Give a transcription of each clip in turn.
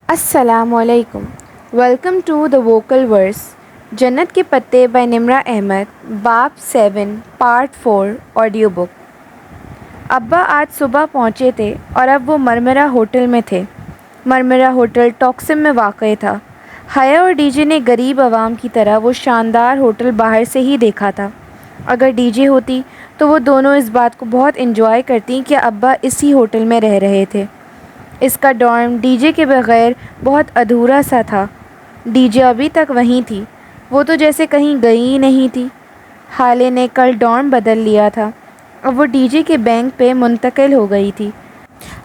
السلام علیکم. Welcome to the vocal ورس. جنت کے پتے بائی نمرہ احمد. باب 7 پارٹ 4 آڈیو بک. ابا آج صبح پہنچے تھے اور اب وہ مرمرہ ہوٹل میں تھے. مرمرہ ہوٹل ٹاکسم میں واقع تھا. حیا اور ڈی جے نے غریب عوام کی طرح وہ شاندار ہوٹل باہر سے ہی دیکھا تھا. اگر ڈی جے ہوتی تو وہ دونوں اس بات کو بہت انجوائے کرتی کہ ابا اسی ہوٹل میں رہ رہے تھے. اس کا ڈارم ڈی جے کے بغیر بہت ادھورا سا تھا. ڈی جے ابھی تک وہیں تھی. وہ تو جیسے کہیں گئی ہی نہیں تھی. حالے نے کل ڈارم بدل لیا تھا. اب وہ ڈی جے کے بینک پہ منتقل ہو گئی تھی.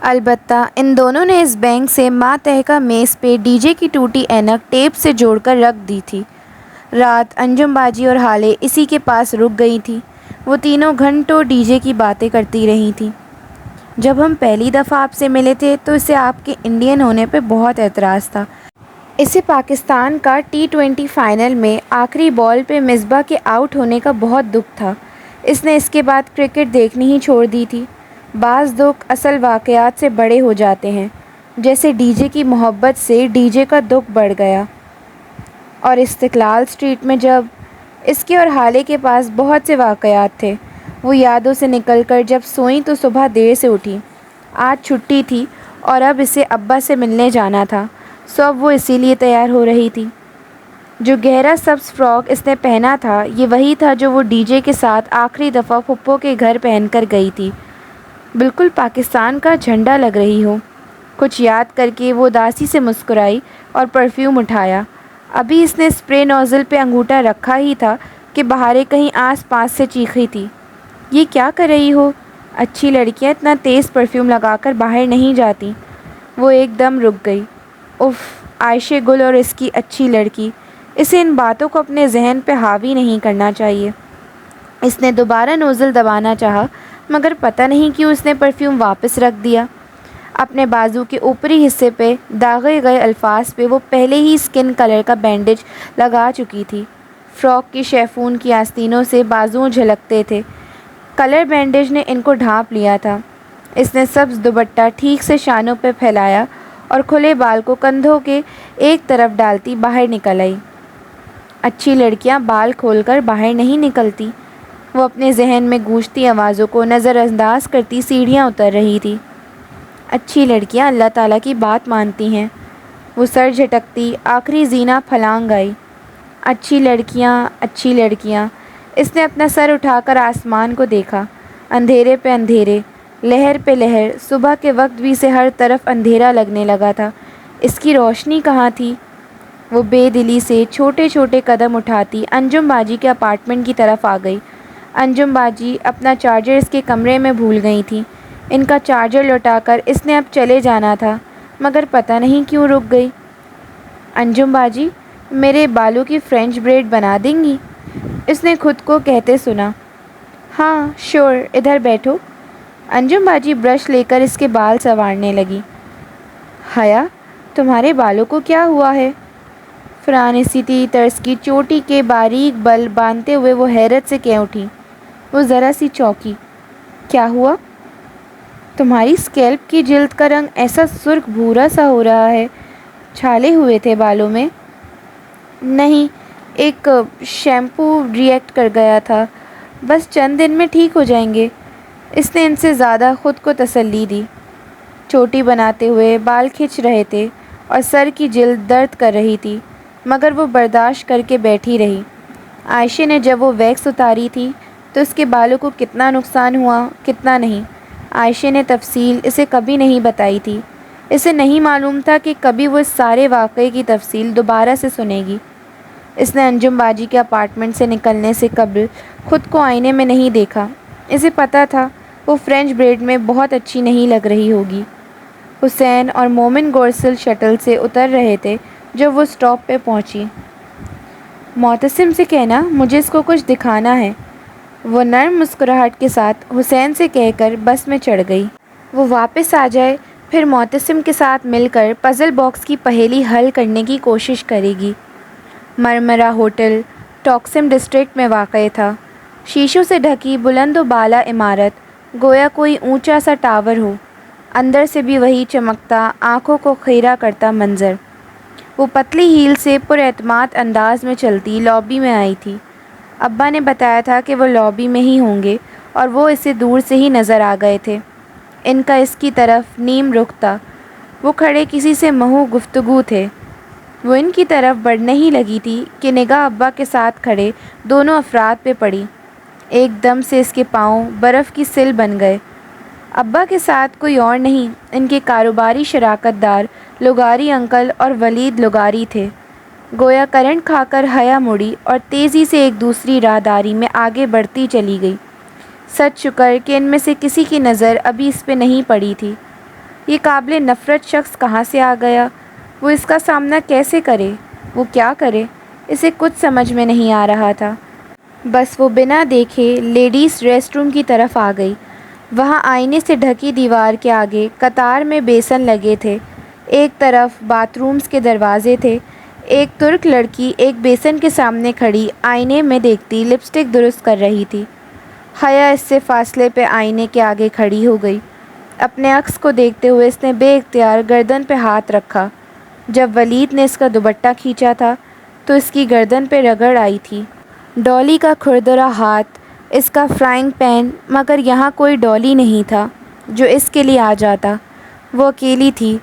البتہ ان دونوں نے اس بینک سے ماتحتہ میز پہ ڈی جے کی ٹوٹی اینک ٹیپ سے جوڑ کر رکھ دی تھی. رات انجم باجی اور حالے اسی کے پاس رک گئی تھی. وہ تینوں گھنٹوں ڈی جے کی باتیں کرتی رہی تھیں. جب ہم پہلی دفعہ آپ سے ملے تھے تو اسے آپ کے انڈین ہونے پہ بہت اعتراض تھا. اسے پاکستان کا T20 فائنل میں آخری بال پہ مصباح کے آؤٹ ہونے کا بہت دکھ تھا. اس نے اس کے بعد کرکٹ دیکھنی ہی چھوڑ دی تھی. بعض دکھ اصل واقعات سے بڑے ہو جاتے ہیں. جیسے ڈی جے کی محبت سے ڈی جے کا دکھ بڑھ گیا. اور استقلال اسٹریٹ میں جب اس کے اور حالے کے پاس بہت سے واقعات تھے. وہ یادوں سے نکل کر جب سوئیں تو صبح دیر سے اٹھی. آج چھٹی تھی اور اب اسے ابا سے ملنے جانا تھا. سو اب وہ اسی لیے تیار ہو رہی تھی. جو گہرا سبز فراک اس نے پہنا تھا یہ وہی تھا جو وہ ڈی جے کے ساتھ آخری دفعہ پھپھو کے گھر پہن کر گئی تھی. بالکل پاکستان کا جھنڈا لگ رہی ہو. کچھ یاد کر کے وہ اداسی سے مسکرائی اور پرفیوم اٹھایا. ابھی اس نے اسپرے نوزل پہ انگوٹھا رکھا ہی تھا کہ بہاریں کہیں آس پاس سے چیخی تھی. یہ کیا کر رہی ہو؟ اچھی لڑکیاں اتنا تیز پرفیوم لگا کر باہر نہیں جاتی. وہ ایک دم رک گئی. اف، عائشہ گل اور اس کی اچھی لڑکی. اسے ان باتوں کو اپنے ذہن پہ حاوی نہیں کرنا چاہیے. اس نے دوبارہ نوزل دبانا چاہا مگر پتہ نہیں کیوں اس نے پرفیوم واپس رکھ دیا. اپنے بازو کے اوپری حصے پہ داغے گئے الفاظ پہ وہ پہلے ہی اسکن کلر کا بینڈیج لگا چکی تھی. فراک کی شیفون کی آستینوں سے بازو جھلکتے تھے. کلر بینڈیج نے ان کو ڈھانپ لیا تھا. اس نے سبز دوپٹہ ٹھیک سے شانوں پہ پھیلایا اور کھلے بال کو کندھوں کے ایک طرف ڈالتی باہر نکل آئی. اچھی لڑکیاں بال کھول کر باہر نہیں نکلتی. وہ اپنے ذہن میں گونجتی آوازوں کو نظر انداز کرتی سیڑھیاں اتر رہی تھی. اچھی لڑکیاں اللہ تعالیٰ کی بات مانتی ہیں. وہ سر جھٹکتی آخری زینہ پھلانگ آئی. اچھی لڑکیاں، اچھی لڑکیاں. اس نے اپنا سر اٹھا کر آسمان کو دیکھا. اندھیرے پہ اندھیرے، لہر پہ لہر. صبح کے وقت بھی اسے ہر طرف اندھیرا لگنے لگا تھا. اس کی روشنی کہاں تھی؟ وہ بے دلی سے چھوٹے چھوٹے قدم اٹھاتی انجم باجی کے اپارٹمنٹ کی طرف آ گئی. انجم باجی اپنا چارجر اس کے کمرے میں بھول گئی تھیں. ان کا چارجر لوٹا کر اس نے اب چلے جانا تھا مگر پتہ نہیں کیوں رک گئی. انجم باجی، میرے بالوں کی فرینچ بریڈ بنا دیں گی؟ اس نے خود کو کہتے سنا. ہاں شور، ادھر بیٹھو. انجم باجی برش لے کر اس کے بال سنوارنے لگی. حیا، تمہارے بالوں کو کیا ہوا ہے؟ فرانسیسی طرز کی چوٹی کے باریک بل باندھتے ہوئے وہ حیرت سے کہہ اٹھی. وہ ذرا سی چونکی. کیا ہوا؟ تمہاری اسکیلپ کی جلد کا رنگ ایسا سرخ بھورا سا ہو رہا ہے. چھالے ہوئے تھے بالوں میں؟ نہیں، ایک شیمپو ری ایکٹ کر گیا تھا. بس چند دن میں ٹھیک ہو جائیں گے. اس نے ان سے زیادہ خود کو تسلی دی. چوٹی بناتے ہوئے بال کھنچ رہے تھے اور سر کی جلد درد کر رہی تھی مگر وہ برداشت کر کے بیٹھی رہی. عائشہ نے جب وہ ویکس اتاری تھی تو اس کے بالوں کو کتنا نقصان ہوا کتنا نہیں. عائشہ نے تفصیل اسے کبھی نہیں بتائی تھی. اسے نہیں معلوم تھا کہ کبھی وہ اس سارے واقعے کی تفصیل دوبارہ سے سنے گی. اس نے انجم باجی کے اپارٹمنٹ سے نکلنے سے قبل خود کو آئینے میں نہیں دیکھا. اسے پتہ تھا وہ فرینچ بریڈ میں بہت اچھی نہیں لگ رہی ہوگی. حسین اور مومن گورسل شٹل سے اتر رہے تھے جب وہ اسٹاپ پہ پہنچی. معتصم سے کہنا مجھے اس کو کچھ دکھانا ہے. وہ نرم مسکراہٹ کے ساتھ حسین سے کہہ کر بس میں چڑھ گئی. وہ واپس آ جائے پھر معتصم کے ساتھ مل کر پزل باکس کی پہیلی حل کرنے کی کوشش کرے گی. مرمرہ ہوٹل ٹاکسم ڈسٹرکٹ میں واقع تھا. شیشوں سے ڈھکی بلند و بالا عمارت گویا کوئی اونچا سا ٹاور ہو. اندر سے بھی وہی چمکتا، آنکھوں کو خیرہ کرتا منظر۔ وہ پتلی ہیل سے پر اعتماد انداز میں چلتی لابی میں آئی تھی۔ ابا نے بتایا تھا کہ وہ لابی میں ہی ہوں گے اور وہ اسے دور سے ہی نظر آ گئے تھے۔ ان کا اس کی طرف نیم رخ تھا۔ وہ کھڑے کسی سے محو گفتگو تھے۔ وہ ان کی طرف بڑھنے ہی لگی تھی کہ نگاہ ابا کے ساتھ کھڑے دونوں افراد پہ پڑی۔ ایک دم سے اس کے پاؤں برف کی سل بن گئے۔ ابا کے ساتھ کوئی اور نہیں، ان کے کاروباری شراکت دار لغاری انکل اور ولید لغاری تھے۔ گویا کرنٹ کھا کر حیا مڑی اور تیزی سے ایک دوسری راہداری میں آگے بڑھتی چلی گئی۔ سچ شکر کہ ان میں سے کسی کی نظر ابھی اس پہ نہیں پڑی تھی۔ یہ قابل نفرت شخص کہاں سے آ گیا؟ وہ اس کا سامنا کیسے کرے؟ وہ کیا کرے؟ اسے کچھ سمجھ میں نہیں آ رہا تھا۔ بس وہ بنا دیکھے لیڈیز ریسٹ روم کی طرف آ گئی۔ وہاں آئینے سے ڈھکی دیوار کے آگے قطار میں بیسن لگے تھے۔ ایک طرف باتھ رومز کے دروازے تھے۔ ایک ترک لڑکی ایک بیسن کے سامنے کھڑی آئینے میں دیکھتی لپسٹک درست کر رہی تھی۔ حیا اس سے فاصلے پہ آئینے کے آگے کھڑی ہو گئی۔ اپنے عکس کو دیکھتے ہوئے اس نے بے اختیار گردن پہ ہاتھ رکھا۔ جب ولید نے اس کا دوپٹہ کھینچا تھا تو اس کی گردن پہ رگڑ آئی تھی۔ ڈولی کا کھردرا ہاتھ، اس کا فرائنگ پین، مگر یہاں کوئی ڈولی نہیں تھا جو اس کے لیے آ جاتا۔ وہ اکیلی تھی،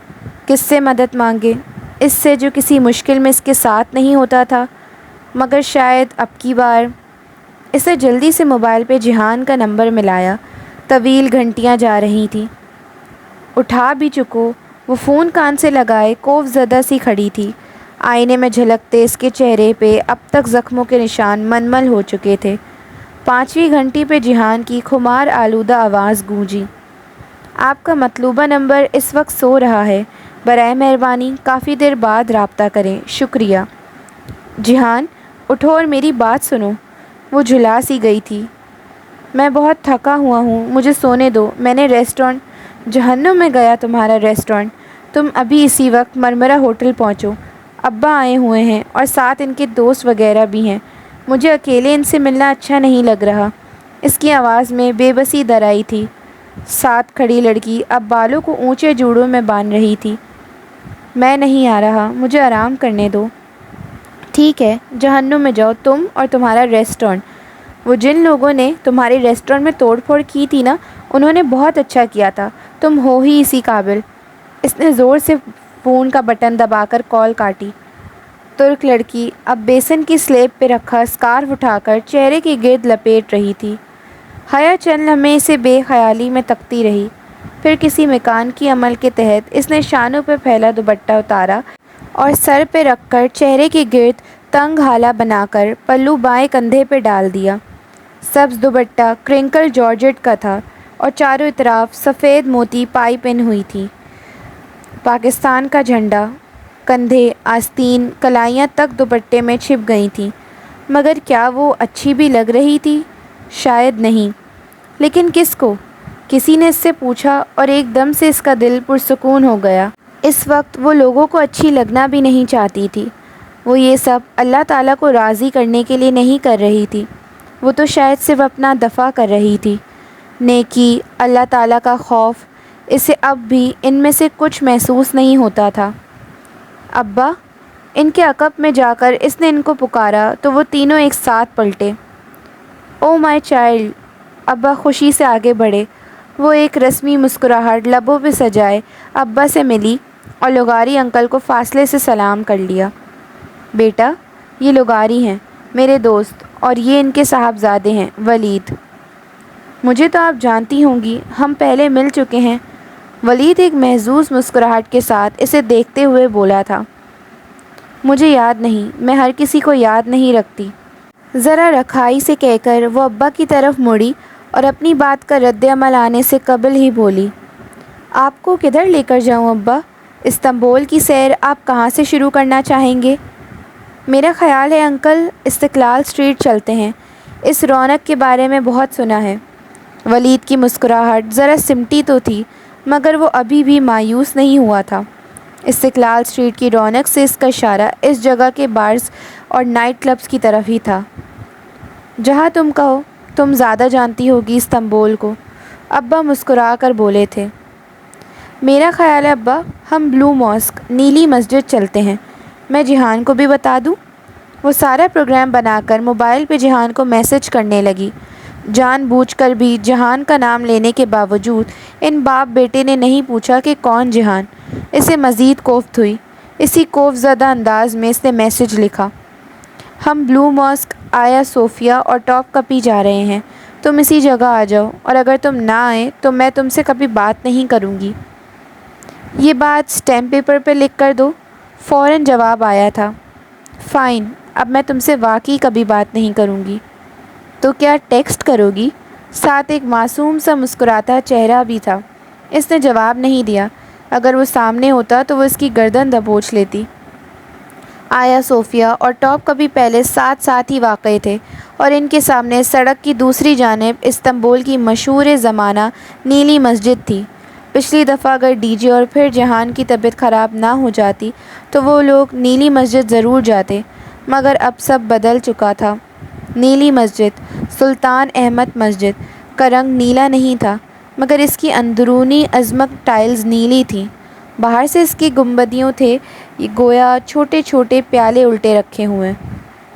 کس سے مدد مانگے؟ اس سے جو کسی مشکل میں اس کے ساتھ نہیں ہوتا تھا۔ مگر شاید اب کی بار اسے جلدی سے موبائل پہ جہان کا نمبر ملایا۔ طویل گھنٹیاں جا رہی تھیں۔ اٹھا بھی چکو، وہ فون کان سے لگائے خوف زدہ سی کھڑی تھی۔ آئینے میں جھلکتے اس کے چہرے پہ اب تک زخموں کے نشان منمل ہو چکے تھے۔ 5ویں گھنٹی پہ جہان کی خمار آلودہ آواز گونجی۔ آپ کا مطلوبہ نمبر اس وقت سو رہا ہے، برائے مہربانی کافی دیر بعد رابطہ کریں، شکریہ۔ جہان اٹھو اور میری بات سنو۔ وہ جھلا سی گئی تھی۔ میں بہت تھکا ہوا ہوں، مجھے سونے دو۔ میں نے ریسٹورنٹ جہنم میں گیا تمہارا ریسٹورنٹ۔ تم ابھی اسی وقت مرمرہ ہوٹل پہنچو۔ ابا آئے ہوئے ہیں اور ساتھ ان کے دوست وغیرہ بھی ہیں۔ مجھے اکیلے ان سے ملنا اچھا نہیں لگ رہا۔ اس کی آواز میں بے بسی در آئی تھی۔ ساتھ کھڑی لڑکی اب بالوں کو اونچے جوڑوں میں باندھ رہی تھی۔ میں نہیں آ رہا، مجھے آرام کرنے دو۔ ٹھیک ہے، جہنم میں جاؤ، تم اور تمہارا ریسٹورنٹ۔ وہ جن لوگوں نے تمہارے ریسٹورنٹ میں توڑ پھوڑ کی تھی نا، انہوں نے بہت اچھا کیا تھا۔ تم ہو ہی اسی قابل۔ اس نے زور سے فون کا بٹن دبا کر کال کاٹی۔ ترک لڑکی اب بیسن کی سلیب پہ رکھا اسکارف اٹھا کر چہرے کے گرد لپیٹ رہی تھی۔ حیا چند لمحے اسے بے خیالی میں تکتی رہی۔ پھر کسی مکانکی عمل کے تحت اس نے شانوں پہ پھیلا دوپٹہ اتارا اور سر پہ رکھ کر چہرے کے گرد تنگ ہالہ بنا کر پلو بائیں کندھے پہ ڈال دیا۔ سبز دوپٹہ کرنکل جارجٹ کا تھا اور چاروں اطراف سفید موتی پائی پن ہوئی تھی۔ پاکستان کا جھنڈا، کندھے، آستین، کلائیاں تک دوپٹے میں چھپ گئی تھیں۔ مگر کیا وہ اچھی بھی لگ رہی تھی؟ شاید نہیں۔ لیکن کس کو؟ کسی نے اس سے پوچھا اور ایک دم سے اس کا دل پرسکون ہو گیا۔ اس وقت وہ لوگوں کو اچھی لگنا بھی نہیں چاہتی تھی۔ وہ یہ سب اللہ تعالیٰ کو راضی کرنے کے لیے نہیں کر رہی تھی۔ وہ تو شاید صرف اپنا دفاع کر رہی تھی۔ نیکی، اللہ تعالیٰ کا خوف، اسے اب بھی ان میں سے کچھ محسوس نہیں ہوتا تھا۔ ابا! ان کے عقب میں جا کر اس نے ان کو پکارا تو وہ تینوں ایک ساتھ پلٹے۔ او مائی چائلڈ! ابا خوشی سے آگے بڑھے۔ وہ ایک رسمی مسکراہٹ لبوں پہ سجائے ابا سے ملی اور لغاری انکل کو فاصلے سے سلام کر لیا۔ بیٹا، یہ لغاری ہیں، میرے دوست، اور یہ ان کے صاحبزادے ہیں، ولید۔ مجھے تو آپ جانتی ہوں گی، ہم پہلے مل چکے ہیں۔ ولید ایک محظوظ مسکراہٹ کے ساتھ اسے دیکھتے ہوئے بولا تھا۔ مجھے یاد نہیں، میں ہر کسی کو یاد نہیں رکھتی۔ ذرا رکھائی سے کہہ کر وہ ابا کی طرف مڑی اور اپنی بات کا رد عمل آنے سے قبل ہی بولی۔ آپ کو کدھر لے کر جاؤں ابا؟ استنبول کی سیر آپ کہاں سے شروع کرنا چاہیں گے؟ میرا خیال ہے انکل استقلال اسٹریٹ چلتے ہیں، اس رونق کے بارے میں بہت سنا ہے۔ ولید کی مسکراہٹ ذرا سمٹی تو تھی مگر وہ ابھی بھی مایوس نہیں ہوا تھا۔ استقلال اسٹریٹ کی رونق سے اس کا اشارہ اس جگہ کے بارز اور نائٹ کلبز کی طرف ہی تھا۔ جہاں تم کہو، تم زیادہ جانتی ہوگی استنبول کو، ابا مسکرا کر بولے تھے۔ میرا خیال ہے ابا ہم بلو ماسک نیلی مسجد چلتے ہیں، میں جہان کو بھی بتا دوں۔ وہ سارا پروگرام بنا کر موبائل پہ جہان کو میسج کرنے لگی۔ جان بوجھ کر بھی جہان کا نام لینے کے باوجود ان باپ بیٹے نے نہیں پوچھا کہ کون جہان۔ اسے مزید کوفت ہوئی۔ اسی کوف زدہ انداز میں اس نے میسج لکھا، ہم بلو ماسک، آیا صوفیہ اور ٹاپ کپی جا رہے ہیں، تم اسی جگہ آ جاؤ، اور اگر تم نہ آئے تو میں تم سے کبھی بات نہیں کروں گی۔ یہ بات سٹیمپ پیپر پہ لکھ کر دو۔ فوراً جواب آیا تھا، فائن، اب میں تم سے واقعی کبھی بات نہیں کروں گی۔ تو کیا ٹیکسٹ کرو گی؟ ساتھ ایک معصوم سا مسکراتا چہرہ بھی تھا۔ اس نے جواب نہیں دیا۔ اگر وہ سامنے ہوتا تو وہ اس کی گردن دبوچ لیتی۔ آیا صوفیہ اور ٹاپ کبھی پہلے ساتھ ساتھ ہی واقع تھے، اور ان کے سامنے سڑک کی دوسری جانب استنبول کی مشہور زمانہ نیلی مسجد تھی۔ پچھلی دفعہ اگر ڈی جے اور پھر جہان کی طبیعت خراب نہ ہو جاتی تو وہ لوگ نیلی مسجد ضرور جاتے، مگر اب سب بدل چکا تھا۔ نیلی مسجد، سلطان احمد مسجد، کا رنگ نیلا نہیں تھا، مگر اس کی اندرونی عظمت ٹائلز نیلی تھیں۔ باہر سے اس کی گنبدیوں تھے گویا چھوٹے چھوٹے پیالے الٹے رکھے ہوئے۔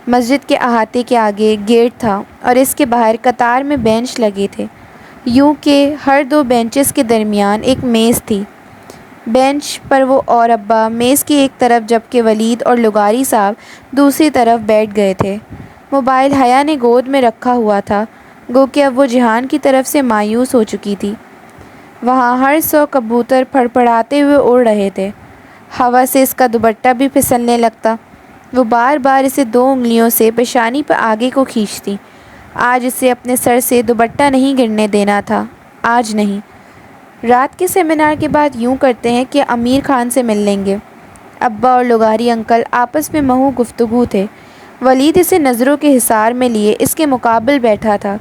مسجد کے احاطے کے آگے گیٹ تھا اور اس کے باہر قطار میں بینچ لگے تھے، یوں کہ ہر دو بینچز کے درمیان ایک میز تھی۔ بینچ پر وہ اور ابا میز کی ایک طرف جبکہ ولید اور لغاری صاحب دوسری طرف بیٹھ گئے تھے۔ موبائل حیا نے گود میں رکھا ہوا تھا، گو کہ اب وہ جہان کی طرف سے مایوس ہو چکی تھی۔ وہاں ہر سو کبوتر پھڑ پھڑاتے ہوئے اڑ رہے تھے۔ ہوا سے اس کا دوپٹہ بھی پھسلنے لگتا۔ وہ بار بار اسے دو انگلیوں سے پیشانی پر آگے کو کھینچتی۔ آج اسے اپنے سر سے دوپٹہ نہیں گرنے دینا تھا، آج نہیں۔ رات کے سیمینار کے بعد یوں کرتے ہیں کہ امیر خان سے مل لیں گے۔ ابا اور لغاری انکل آپس میں محو گفتگو تھے۔ ولید اسے نظروں کے حصار میں لیے اس کے مقابل بیٹھا تھا۔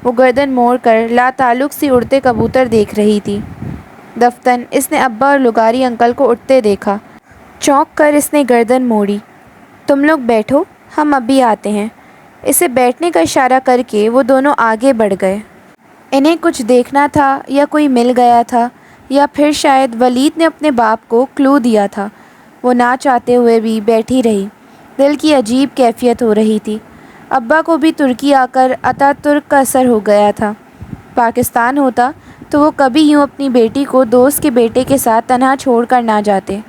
وہ گردن موڑ کر لا تعلق سی اڑتے کبوتر دیکھ رہی تھی۔ دفتن اس نے ابا اور لغاری انکل کو اٹھتے دیکھا۔ چونک کر اس نے گردن موڑی۔ تم لوگ بیٹھو، ہم ابھی آتے ہیں۔ اسے بیٹھنے کا اشارہ کر کے وہ دونوں آگے بڑھ گئے۔ انہیں کچھ دیکھنا تھا یا کوئی مل گیا تھا، یا پھر شاید ولید نے اپنے باپ کو کلو دیا تھا۔ وہ نہ چاہتے ہوئے بھی بیٹھی رہی۔ دل کی عجیب کیفیت ہو رہی تھی۔ ابا کو بھی ترکی آ کر اتا ترک کا اثر ہو گیا تھا۔ پاکستان ہوتا تو وہ کبھی یوں اپنی بیٹی کو دوست کے بیٹے کے ساتھ تنہا چھوڑ کر نہ جاتے۔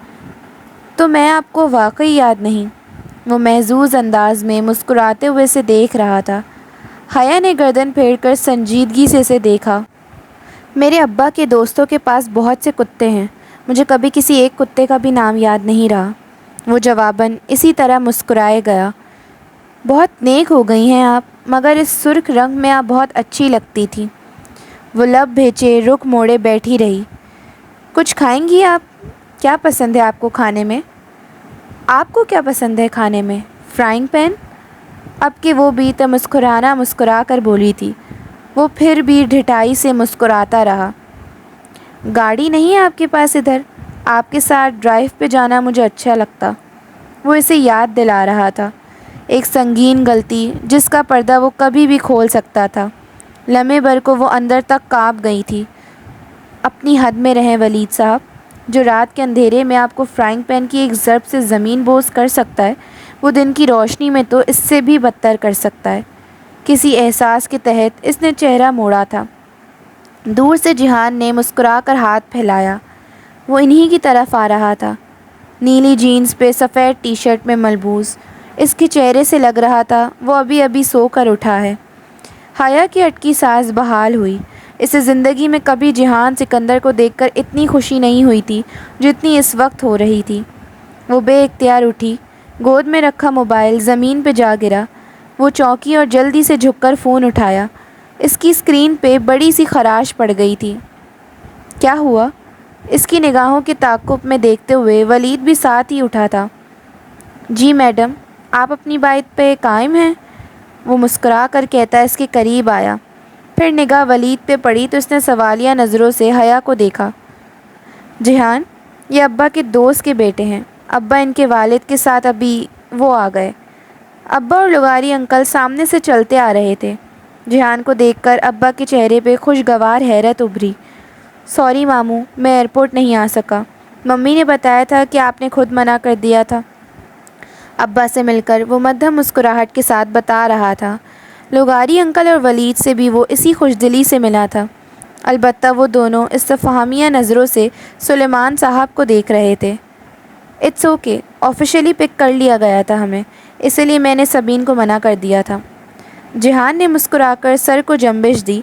تو میں آپ کو واقعی یاد نہیں؟ وہ محظوظ انداز میں مسکراتے ہوئے اسے دیکھ رہا تھا۔ حیا نے گردن پھیر کر سنجیدگی سے اسے دیکھا۔ میرے ابا کے دوستوں کے پاس بہت سے کتے ہیں، مجھے کبھی کسی ایک کتے کا بھی نام یاد نہیں رہا۔ وہ جواباً اسی طرح مسکرائے گیا۔ بہت نیک ہو گئی ہیں آپ، مگر اس سرخ رنگ میں آپ بہت اچھی لگتی تھی۔ وہ لب بھیجے رخ موڑے بیٹھی رہی۔ کچھ کھائیں گی آپ؟ کیا پسند ہے آپ کو کھانے میں؟ آپ کو کیا پسند ہے کھانے میں؟ Frying pan? اب کہ وہ بھی مسکرانا مسکرا کر بولی تھی، وہ پھر بھی ڈھٹائی سے مسکراتا رہا۔ گاڑی نہیں ہے آپ کے پاس ادھر؟ آپ کے ساتھ ڈرائیو پہ جانا مجھے اچھا لگتا۔ وہ اسے یاد دلا رہا تھا، ایک سنگین غلطی جس کا پردہ وہ کبھی بھی کھول سکتا تھا۔ لمحے بھر کو وہ اندر تک کانپ گئی تھی۔ اپنی حد میں رہیں ولید صاحب، جو رات کے اندھیرے میں آپ کو فرائنگ پین کی ایک ضرب سے زمین بوس کر سکتا ہے، وہ دن کی روشنی میں تو اس سے بھی بدتر کر سکتا ہے۔ کسی احساس کے تحت اس نے چہرہ موڑا تھا۔ دور سے جہان نے مسکرا کر ہاتھ پھیلایا۔ وہ انہی کی طرف آ رہا تھا، نیلی جینز پہ سفید ٹی شرٹ میں ملبوس۔ اس کے چہرے سے لگ رہا تھا وہ ابھی ابھی سو کر اٹھا ہے۔ حیا کی اٹکی سانس بحال ہوئی۔ اسے زندگی میں کبھی جہان سکندر کو دیکھ کر اتنی خوشی نہیں ہوئی تھی جتنی اس وقت ہو رہی تھی۔ وہ بے اختیار اٹھی۔ گود میں رکھا موبائل زمین پہ جا گرا۔ وہ چونکی اور جلدی سے جھک کر فون اٹھایا۔ اس کی اسکرین پہ بڑی سی خراش پڑ گئی تھی۔ کیا ہوا؟ اس کی نگاہوں کے تعاقب میں دیکھتے ہوئے ولید بھی ساتھ ہی اٹھا تھا۔ جی میڈم، آپ اپنی بات پہ قائم ہیں؟ وہ مسکرا کر کہتا اس کے قریب آیا۔ پھر نگاہ ولید پہ پڑی تو اس نے سوالیہ نظروں سے حیا کو دیکھا۔ جہان، یہ ابا کے دوست کے بیٹے ہیں، ابا ان کے والد کے ساتھ ابھی وہ آ گئے۔ ابا اور لغاری انکل سامنے سے چلتے آ رہے تھے۔ جہان کو دیکھ کر ابا کے چہرے پہ خوشگوار حیرت ابھری۔ سوری ماموں، میں ایئرپورٹ نہیں آ سکا۔ ممی نے بتایا تھا کہ آپ نے خود منع کر دیا تھا۔ ابا سے مل کر وہ مدھم مسکراہٹ کے ساتھ بتا رہا تھا۔ لغاری انکل اور ولید سے بھی وہ اسی خوش دلی سے ملا تھا۔ البتہ وہ دونوں استفہامیہ نظروں سے سلیمان صاحب کو دیکھ رہے تھے۔ اٹس اوکے، آفیشلی پک کر لیا گیا تھا ہمیں، اسی لیے میں نے سبین کو منع کر دیا تھا۔ جہان نے مسکرا کر سر کو جنبش دی،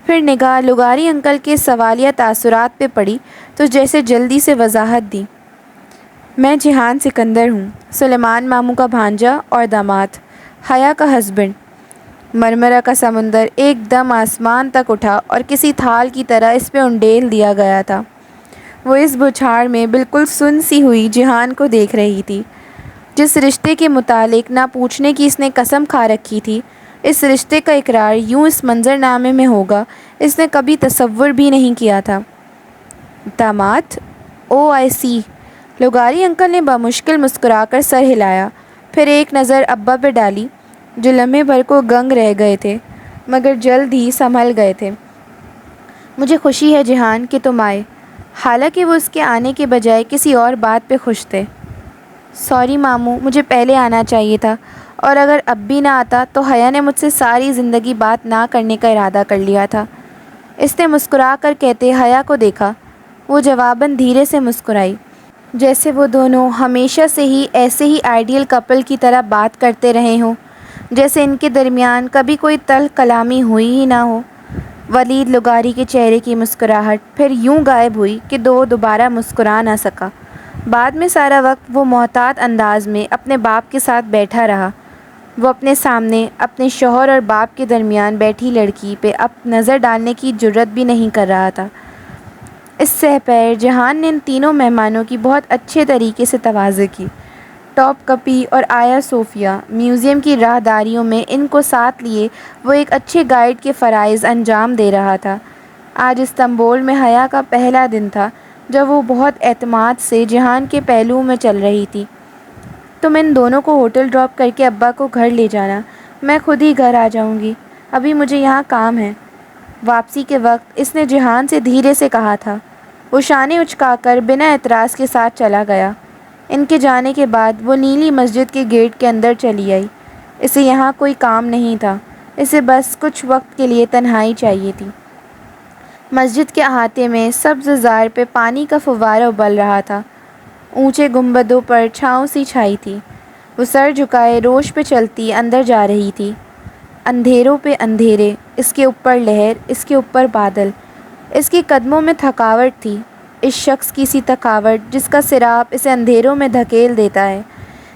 پھر نگاہ لغاری انکل کے سوالیہ تاثرات پہ پڑی تو جیسے جلدی سے وضاحت دی۔ میں جہان سکندر ہوں، سلیمان ماموں کا بھانجا اور داماد، حیا کا ہسبینڈ۔ مرمرہ کا سمندر ایک دم آسمان تک اٹھا اور کسی تھال کی طرح اس پہ انڈیل دیا گیا تھا۔ وہ اس بچھاڑ میں بالکل سن سی ہوئی جہان کو دیکھ رہی تھی۔ جس رشتے کے متعلق نہ پوچھنے کی اس نے قسم کھا رکھی تھی، اس رشتے کا اقرار یوں اس منظرنامے میں ہوگا اس نے کبھی تصور بھی نہیں کیا تھا۔ داماد؟ او آئی سی۔ لغاری انکل نے بامشکل مسکرا کر سر ہلایا، پھر ایک نظر ابا پہ ڈالی جو لمحے بھر کو گنگ رہ گئے تھے مگر جلد ہی سنبھل گئے تھے۔ مجھے خوشی ہے جہان کہ تم آئے، حالانکہ وہ اس کے آنے کے بجائے کسی اور بات پہ خوش تھے۔ سوری ماموں، مجھے پہلے آنا چاہیے تھا، اور اگر اب بھی نہ آتا تو حیا نے مجھ سے ساری زندگی بات نہ کرنے کا ارادہ کر لیا تھا۔ اس نے مسکرا کر کہتے حیا کو دیکھا۔ وہ جواباً دھیرے سے مسکرائی، جیسے وہ دونوں ہمیشہ سے ہی ایسے ہی آئیڈیل کپل کی طرح بات کرتے رہے ہوں، جیسے ان کے درمیان کبھی کوئی تلخ کلامی ہوئی ہی نہ ہو۔ ولید لغاری کے چہرے کی مسکراہٹ پھر یوں غائب ہوئی کہ دوبارہ مسکرا نہ سکا۔ بعد میں سارا وقت وہ محتاط انداز میں اپنے باپ کے ساتھ بیٹھا رہا۔ وہ اپنے سامنے اپنے شوہر اور باپ کے درمیان بیٹھی لڑکی پہ اب نظر ڈالنے کی جرات بھی نہیں کر رہا تھا۔ اس سہ پیر جہان نے ان تینوں مہمانوں کی بہت اچھے طریقے سے تواضع کی۔ ٹاپ کپی اور آیا صوفیہ میوزیم کی راہداریوں میں ان کو ساتھ لیے وہ ایک اچھے گائیڈ کے فرائض انجام دے رہا تھا۔ آج استنبول میں حیا کا پہلا دن تھا جب وہ بہت اعتماد سے جہان کے پہلو میں چل رہی تھی۔ تم ان دونوں کو ہوٹل ڈراپ کر کے ابا کو گھر لے جانا، میں خود ہی گھر آ جاؤں گی، ابھی مجھے یہاں کام ہے۔ واپسی کے وقت اس نے جہان سے دھیرے سے کہا تھا۔ وہ شانے اچکا کر بنا اعتراض کے ساتھ چلا گیا۔ ان کے جانے کے بعد وہ نیلی مسجد کے گیٹ کے اندر چلی آئی۔ اسے یہاں کوئی کام نہیں تھا، اسے بس کچھ وقت کے لیے تنہائی چاہیے تھی۔ مسجد کے احاطے میں سبز زار پہ پانی کا فوارہ ابل رہا تھا، اونچے گنبدوں پر چھاؤں سی چھائی تھی۔ وہ سر جھکائے روش پہ چلتی اندر جا رہی تھی۔ اندھیروں پہ اندھیرے، اس کے اوپر لہر، اس کے اوپر بادل۔ اس کے قدموں میں تھکاوٹ تھی، اس شخص کی سی تھکاوٹ جس کا سراپ اسے اندھیروں میں دھکیل دیتا ہے۔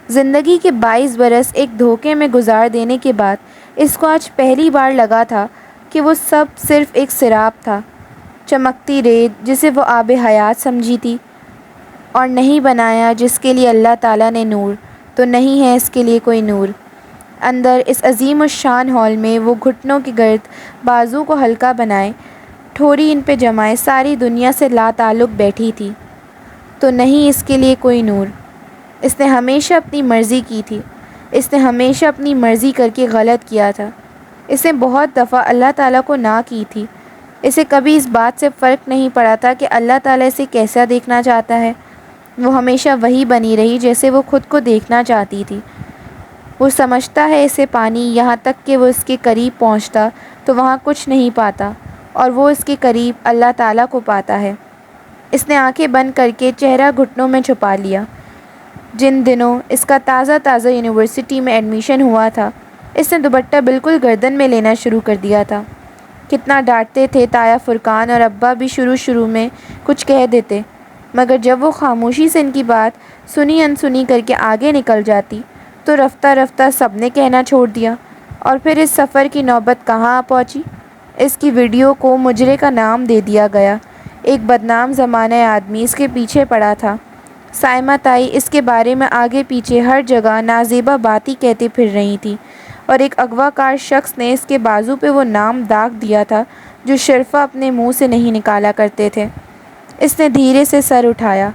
زندگی کے 22 برس ایک دھوکے میں گزار دینے کے بعد اس کو آج پہلی بار لگا تھا کہ وہ سب صرف ایک سراپ تھا، چمکتی ریت جسے وہ آب حیات سمجھی تھی، اور نہیں بنایا جس کے لیے اللہ تعالیٰ نے نور، تو نہیں ہے اس کے لیے کوئی نور۔ اندر اس عظیم الشان ہال میں وہ گھٹنوں کے گرد بازو کو ہلکا بنائے، ٹھوری ان پہ جمائے ساری دنیا سے لا تعلق بیٹھی تھی، تو نہیں اس کے لیے کوئی نور۔ اس نے ہمیشہ اپنی مرضی کی تھی، اس نے ہمیشہ اپنی مرضی کر کے غلط کیا تھا۔ اس نے بہت دفعہ اللہ تعالیٰ کو نہ کی تھی۔ اسے کبھی اس بات سے فرق نہیں پڑا تھا کہ اللہ تعالیٰ اسے کیسا دیکھنا چاہتا ہے۔ وہ ہمیشہ وہی بنی رہی جیسے وہ خود کو دیکھنا چاہتی تھی۔ وہ سمجھتا ہے اسے پانی، یہاں تک کہ وہ اس کے قریب پہنچتا تو وہاں کچھ نہیں پاتا، اور وہ اس کے قریب اللہ تعالیٰ کو پاتا ہے۔ اس نے آنکھیں بند کر کے چہرہ گھٹنوں میں چھپا لیا۔ جن دنوں اس کا تازہ یونیورسٹی میں ایڈمیشن ہوا تھا، اس نے دوپٹہ بالکل گردن میں لینا شروع کر دیا تھا۔ کتنا ڈانٹتے تھے تایا فرقان اور ابا بھی شروع میں کچھ کہہ دیتے، مگر جب وہ خاموشی سے ان کی بات سنی انسنی کر کے آگے نکل جاتی تو رفتہ رفتہ سب نے کہنا چھوڑ دیا، اور پھر اس سفر کی نوبت کہاں آ پہنچی۔ اس کی ویڈیو کو مجرے کا نام دے دیا گیا۔ ایک بدنام زمانہ آدمی اس کے پیچھے پڑا تھا۔ سائمہ تائی اس کے بارے میں آگے پیچھے ہر جگہ نازیبا باتیں کہتی پھر رہی تھی، اور ایک اغوا کار شخص نے اس کے بازو پہ وہ نام داغ دیا تھا جو شرفا اپنے منہ سے نہیں نکالا کرتے تھے۔ اس نے دھیرے سے سر اٹھایا۔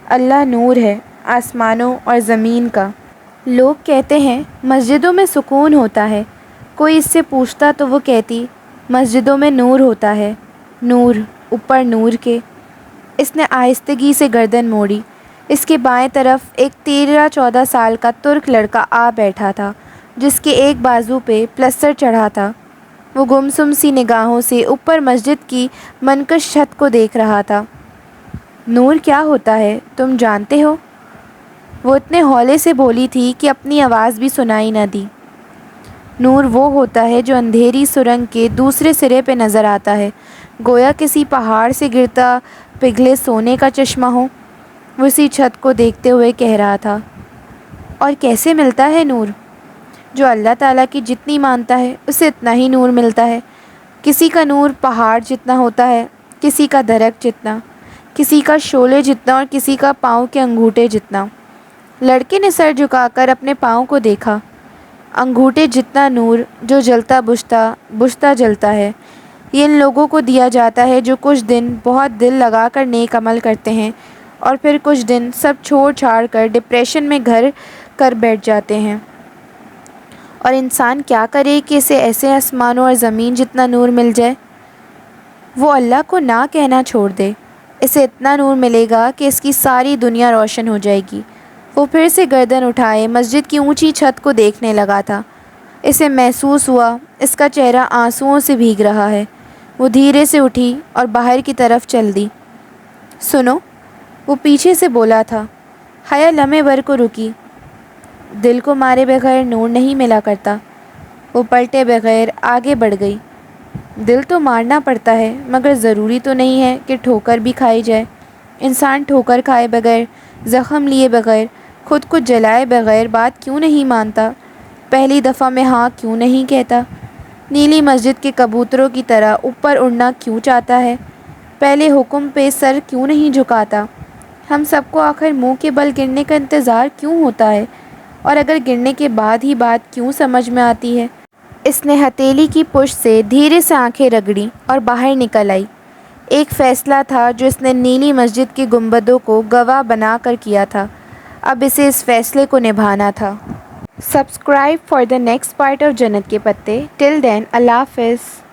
اللہ نور ہے، آسمانوں اور زمین کا۔ لوگ کہتے ہیں مسجدوں میں سکون ہوتا ہے، کوئی اس سے پوچھتا تو وہ کہتی مسجدوں میں نور ہوتا ہے۔ نور اوپر نور کے۔ اس نے آہستگی سے گردن موڑی۔ اس کے بائیں طرف ایک 13-14 سال کا ترک لڑکا آ بیٹھا تھا جس کے ایک بازو پہ پلسٹر چڑھا تھا۔ وہ گمسم سی نگاہوں سے اوپر مسجد کی منکش چھت کو دیکھ رہا تھا۔ نور، کیا ہوتا ہے تم جانتے ہو؟ وہ اتنے ہولے سے بولی تھی کہ اپنی آواز بھی سنائی نہ دی۔ نور وہ ہوتا ہے جو اندھیری سرنگ کے دوسرے سرے پہ نظر آتا ہے، گویا کسی پہاڑ سے گرتا پگھلے سونے کا چشمہ ہو۔ وہ اسی چھت کو دیکھتے ہوئے کہہ رہا تھا۔ اور کیسے ملتا ہے نور؟ جو اللہ تعالیٰ کی جتنی مانتا ہے اسے اتنا ہی نور ملتا ہے۔ کسی کا نور پہاڑ جتنا ہوتا ہے، کسی کا درخت جتنا، کسی کا شعلے جتنا اور کسی کا پاؤں کے انگوٹھے جتنا۔ لڑکے نے سر جھکا کر اپنے پاؤں کو دیکھا۔ انگوٹھے جتنا نور جو جلتا بجھتا جلتا ہے، یہ ان لوگوں کو دیا جاتا ہے جو کچھ دن بہت دل لگا کر نیک عمل کرتے ہیں اور پھر کچھ دن سب چھوڑ چھاڑ کر ڈپریشن میں گھر کر بیٹھ جاتے ہیں۔ اور انسان کیا کرے کہ اسے ایسے آسمانوں اور زمین جتنا نور مل جائے؟ وہ اللہ کو نہ کہنا چھوڑ دے۔ اسے اتنا نور ملے گا کہ اس کی ساری دنیا روشن ہو جائے گی۔ وہ پھر سے گردن اٹھائے مسجد کی اونچی چھت کو دیکھنے لگا تھا۔ اسے محسوس ہوا اس کا چہرہ آنسوؤں سے بھیگ رہا ہے۔ وہ دھیرے سے اٹھی اور باہر کی طرف چل دی۔ سنو، وہ پیچھے سے بولا تھا۔ حیا لمحے بھر کو رکی۔ دل کو مارے بغیر نور نہیں ملا کرتا۔ وہ پلٹے بغیر آگے بڑھ گئی۔ دل تو مارنا پڑتا ہے مگر ضروری تو نہیں ہے کہ ٹھوکر بھی کھائی جائے۔ انسان ٹھوکر کھائے بغیر، زخم لیے بغیر، خود کو جلائے بغیر بات کیوں نہیں مانتا؟ پہلی دفعہ میں ہاں کیوں نہیں کہتا؟ نیلی مسجد کے کبوتروں کی طرح اوپر اڑنا کیوں چاہتا ہے؟ پہلے حکم پہ سر کیوں نہیں جھکاتا؟ ہم سب کو آخر منہ کے بل گرنے کا انتظار کیوں ہوتا ہے؟ اور اگر گرنے کے بعد ہی بات کیوں سمجھ میں آتی ہے؟ اس نے ہتھیلی کی پشت سے دھیرے سے آنکھیں رگڑیں اور باہر نکل آئی۔ ایک فیصلہ تھا جو اس نے نیلی مسجد کے گنبدوں کو گواہ بنا کر کیا تھا، اب اسے اس فیصلے کو نبھانا تھا۔ Subscribe for the next part of جنت کے پتے۔ ٹل دین، اللہ حافظ۔